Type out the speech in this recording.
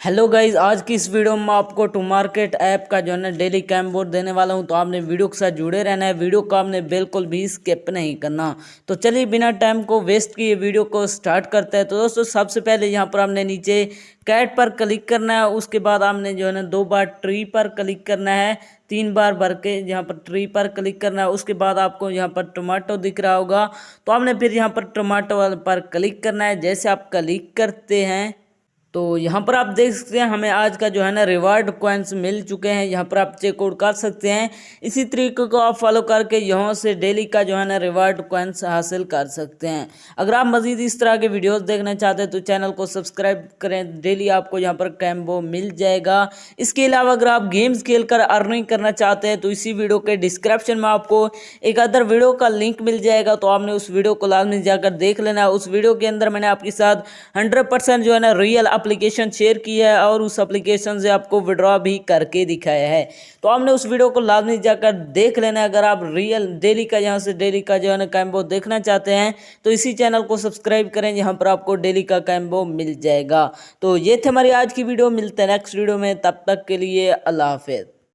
Hello guys, आज की इस वीडियो में आपको टू मार्केट ऐप का जो है ना डेली कैम बोर्ड देने वाला हूं। तो आपने वीडियो के साथ जुड़े रहना है, वीडियो को आपने बिल्कुल भी स्किप नहीं करना। तो चलिए बिना टाइम को वेस्ट किए वीडियो को स्टार्ट करते हैं। तो दोस्तों सबसे पहले यहाँ पर आपने नीचे कैट पर क्लिक करना है, उसके बाद आपने जो है ना 2 बार ट्री पर क्लिक करना है, 3 बार भर के यहाँ पर ट्री पर क्लिक करना है। उसके बाद आपको यहाँ पर टोमेटो दिख रहा होगा, तो आपने फिर यहाँ पर टोमेटो पर क्लिक करना है। जैसे आप क्लिक करते हैं तो यहाँ पर आप देख सकते हैं हमें आज का जो है ना रिवार्ड कॉइन्स मिल चुके हैं। यहाँ पर आप चेकआउट कर सकते हैं। इसी तरीके को आप फॉलो करके यहाँ से डेली का जो है ना रिवार्ड कॉइन्स हासिल कर सकते हैं। अगर आप मजीद इस तरह के वीडियोस देखना चाहते हैं तो चैनल को सब्सक्राइब करें, डेली आपको यहाँ पर कैम्बो मिल जाएगा। इसके अलावा अगर आप गेम्स खेल कर अर्निंग करना चाहते हैं तो इसी वीडियो के डिस्क्रिप्शन में आपको एक अदर वीडियो का लिंक मिल जाएगा, तो आपने उस वीडियो को लाजमी जाकर देख लेना है। उस वीडियो के अंदर मैंने आपके साथ 100% जो है ना रियल एप्लीकेशन शेयर की है और उस एप्लीकेशन से आपको विड्रॉ भी करके दिखाया है। तो आपने उस वीडियो को लाजमी जाकर देख लेना है। अगर आप रियल डेली का यहाँ से डेली का जो है ना कैम्बो देखना चाहते हैं तो इसी चैनल को सब्सक्राइब करें, यहाँ पर आपको डेली का कैम्बो मिल जाएगा। तो ये थे हमारी आज की वीडियो, मिलते हैं नेक्स्ट वीडियो में, तब तक के लिए अल्लाह हाफिज़।